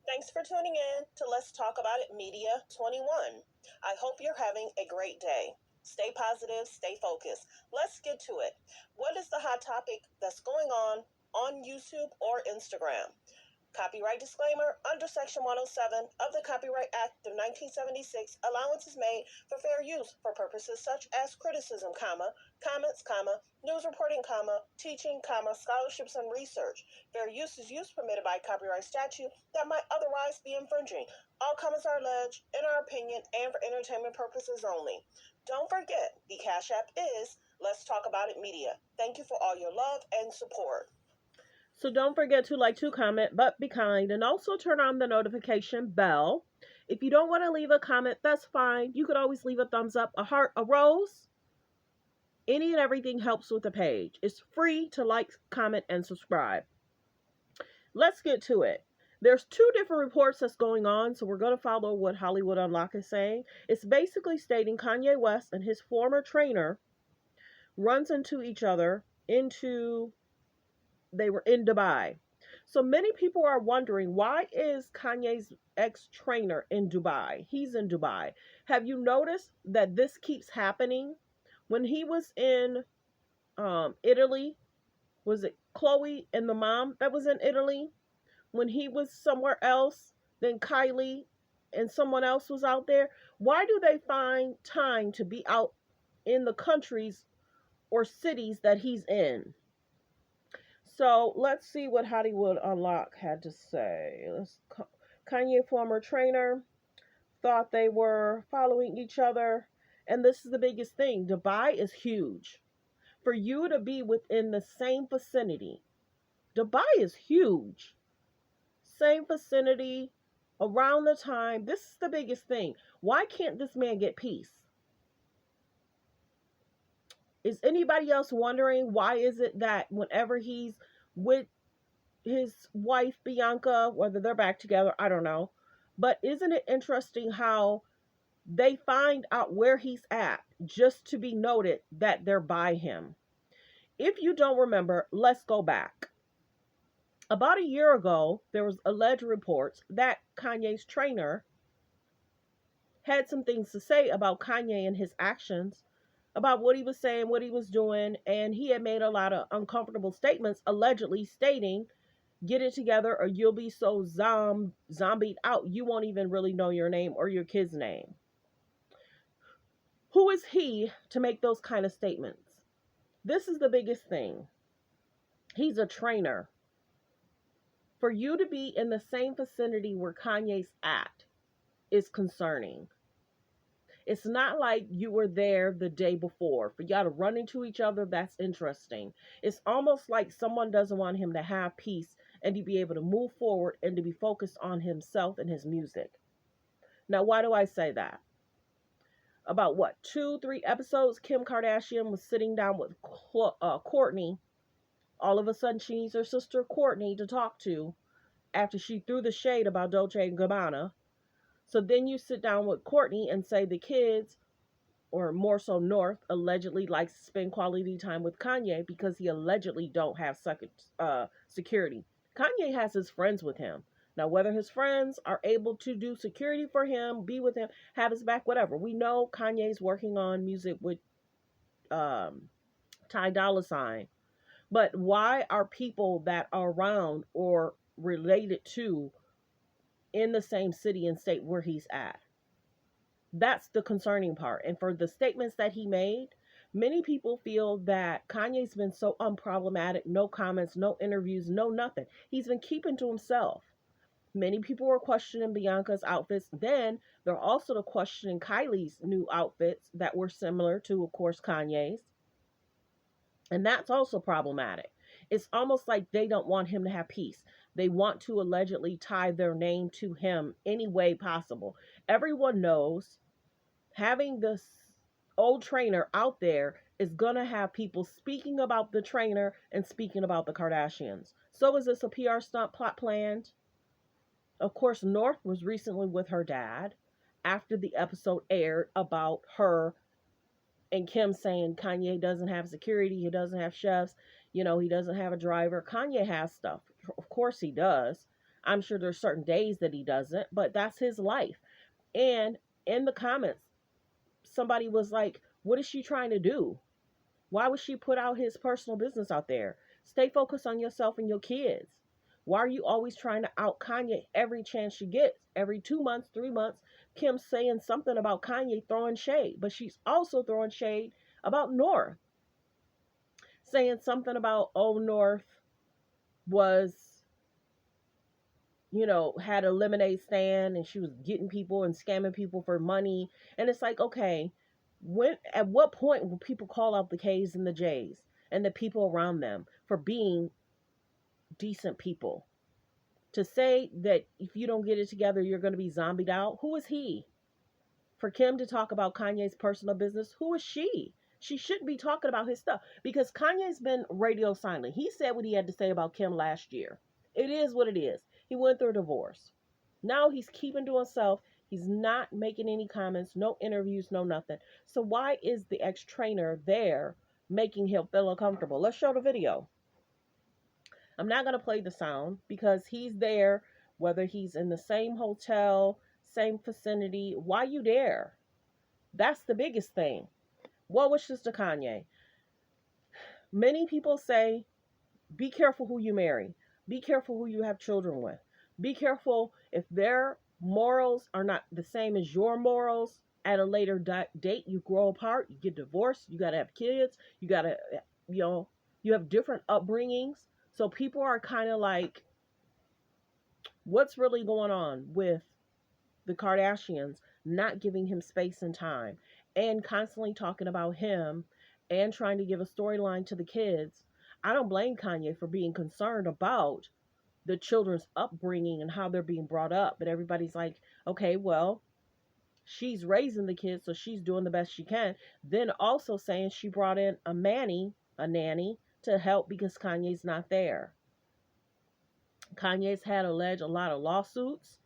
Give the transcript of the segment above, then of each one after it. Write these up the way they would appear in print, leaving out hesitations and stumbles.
Thanks for tuning in to Let's Talk About It Media 21. I hope you're having a great day. Stay positive, stay focused. Let's get to it. What is the hot topic that's going on YouTube or Instagram? Copyright disclaimer: under Section 107 of the Copyright Act of 1976, allowance is made for fair use for purposes such as criticism, comments, news reporting, teaching, scholarships, and research. Fair use is use permitted by copyright statute that might otherwise be infringing. All comments are alleged, in our opinion, and for entertainment purposes only. Don't forget, the Cash App is Let's Talk About It Media. Thank you for all your love and support. So don't forget to like, to comment, but be kind, and also turn on the notification bell. If you don't want to leave a comment, that's fine. You could always leave a thumbs up, a heart, a rose. Any and everything helps with the page. It's free to like, comment, and subscribe. Let's get to it. There's two different reports that's going on, so we're going to follow what Hollywood Unlocked is saying. It's basically stating Kanye West and his former trainer runs into each other they were in Dubai. So many people are wondering, why is Kanye's ex-trainer in Dubai? He's in Dubai. Have you noticed that this keeps happening? When he was in Italy, was it Chloe and the mom that was in Italy? When he was somewhere else, then Kylie and someone else was out there. Why do they find time to be out in the countries or cities that he's in? So let's see what Hollywood Unlocked had to say. Kanye, former trainer, thought they were following each other. And this is the biggest thing. Dubai is huge. For you to be within the same vicinity, Dubai is huge. Same vicinity, around the time. This is the biggest thing. Why can't this man get peace? Is anybody else wondering why is it that whenever he's with his wife Bianca, whether they're back together, I don't know. But isn't it interesting how they find out where he's at just to be noted that they're by him? If you don't remember, let's go back. About a year ago, there was alleged reports that Kanye's trainer had some things to say about Kanye and his actions, about what he was saying, what he was doing, and he had made a lot of uncomfortable statements, allegedly stating, get it together or you'll be so zombied out, you won't even really know your name or your kid's name. Who is he to make those kind of statements? This is the biggest thing. He's a trainer. For you to be in the same vicinity where Kanye's at is concerning. It's not like you were there the day before. For y'all to run into each other, that's interesting. It's almost like someone doesn't want him to have peace and to be able to move forward and to be focused on himself and his music. Now, why do I say that? About 2-3 episodes, Kim Kardashian was sitting down with Kourtney. All of a sudden, she needs her sister Kourtney to talk to after she threw the shade about Dolce & Gabbana. So then you sit down with Kourtney and say the kids, or more so North, allegedly likes to spend quality time with Kanye because he allegedly don't have security. Kanye has his friends with him. Now, whether his friends are able to do security for him, be with him, have his back, whatever. We know Kanye's working on music with Ty Dolla $ign. But why are people that are around or related to in the same city and state where he's at? That's the concerning part. And for the statements that he made, many people feel that Kanye's been so unproblematic, no comments, no interviews, no nothing. He's been keeping to himself. Many people were questioning Bianca's outfits. Then they're also questioning Kylie's new outfits that were similar to, of course, Kanye's. And that's also problematic. It's almost like they don't want him to have peace. They want to allegedly tie their name to him any way possible. Everyone knows having this old trainer out there is going to have people speaking about the trainer and speaking about the Kardashians. So is this a PR stunt plot planned? Of course, North was recently with her dad after the episode aired about her and Kim saying Kanye doesn't have security, he doesn't have chefs. You know, he doesn't have a driver. Kanye has stuff. Of course he does. I'm sure there's certain days that he doesn't, but that's his life. And in the comments, somebody was like, what is she trying to do? Why would she put out his personal business out there? Stay focused on yourself and your kids. Why are you always trying to out Kanye every chance she gets? Every 2 months, 3 months, Kim's saying something about Kanye throwing shade, but she's also throwing shade about North, saying something about, oh, North was, had a lemonade stand and she was getting people and scamming people for money. And it's like, okay, at what point will people call out the K's and the J's and the people around them for being decent people? To say that if you don't get it together, you're going to be zombied out. Who is he? For Kim to talk about Kanye's personal business, who is she? She shouldn't be talking about his stuff because Kanye's been radio silent. He said what he had to say about Kim last year. It is what it is. He went through a divorce. Now he's keeping to himself. He's not making any comments, no interviews, no nothing. So why is the ex-trainer there making him feel uncomfortable? Let's show the video. I'm not going to play the sound because he's there, whether he's in the same hotel, same vicinity. Why you there? That's the biggest thing. Well wishes to Kanye. Many people say, be careful who you marry. Be careful who you have children with. Be careful if their morals are not the same as your morals. At a later date, you grow apart, you get divorced, you got to have kids, you got to, you have different upbringings. So people are kind of like, what's really going on with the Kardashians not giving him space and time and constantly talking about him and trying to give a storyline to the kids? I don't blame Kanye for being concerned about the children's upbringing and how they're being brought up. But everybody's like, okay, well, she's raising the kids, so she's doing the best she can. Then also saying she brought in a nanny to help because Kanye's not there. Kanye's had alleged a lot of lawsuits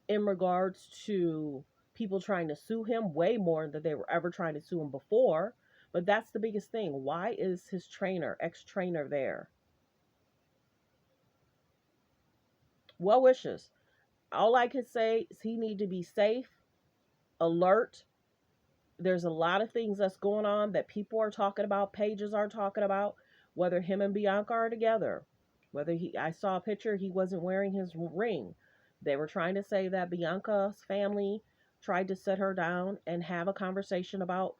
in regards to people trying to sue him, way more than they were ever trying to sue him before. But that's the biggest thing. Why is his ex-trainer there? Well wishes. All I could say is he need to be safe, alert. There's a lot of things that's going on that people are talking about, pages are talking about, whether him and Bianca are together. I saw a picture, he wasn't wearing his ring. They were trying to say that Bianca's family tried to sit her down and have a conversation about,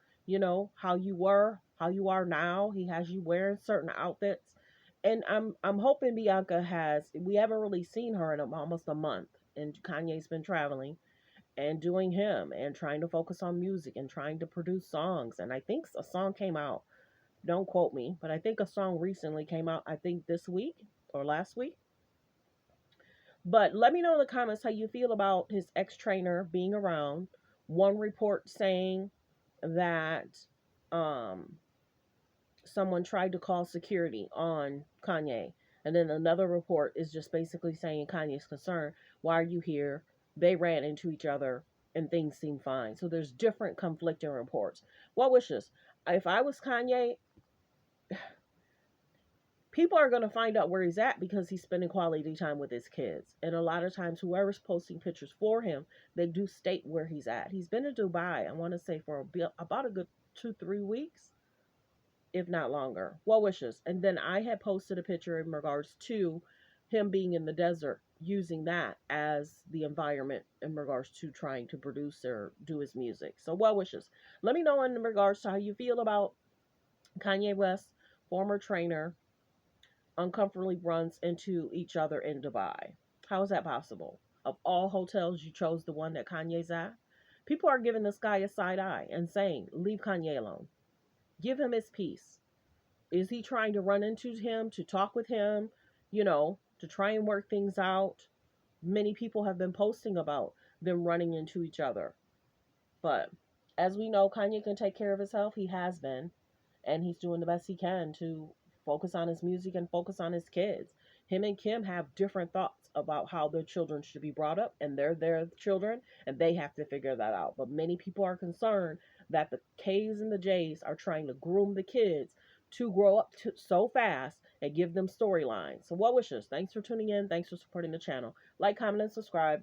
how you were, how you are now. He has you wearing certain outfits. And I'm hoping Bianca we haven't really seen her in almost a month. And Kanye's been traveling and doing him and trying to focus on music and trying to produce songs. And I think a song came out. Don't quote me, but I think a song recently came out, I think this week or last week. But let me know in the comments how you feel about his ex-trainer being around. One report saying that someone tried to call security on Kanye. And then another report is just basically saying Kanye's concerned. Why are you here? They ran into each other and things seem fine. So there's different conflicting reports. Well wishes. If I was Kanye, people are going to find out where he's at because he's spending quality time with his kids. And a lot of times, whoever's posting pictures for him, they do state where he's at. He's been to Dubai, I want to say, for about a good 2-3 weeks, if not longer. Well wishes. And then I had posted a picture in regards to him being in the desert, using that as the environment in regards to trying to produce or do his music. So well wishes. Let me know in regards to how you feel about Kanye West, former trainer, uncomfortably runs into each other in Dubai. How is that possible? Of all hotels, you chose the one that Kanye's at? People are giving this guy a side eye and saying, leave Kanye alone. Give him his peace. Is he trying to run into him, to talk with him, to try and work things out? Many people have been posting about them running into each other. But as we know, Kanye can take care of his health. He has been. And he's doing the best he can to focus on his music and focus on his kids. Him and Kim have different thoughts about how their children should be brought up, and they're their children, and they have to figure that out. But many people are concerned that the K's and the J's are trying to groom the kids to grow up so fast and give them storylines. So, well wishes. Thanks for tuning in. Thanks for supporting the channel. Like, comment, and subscribe.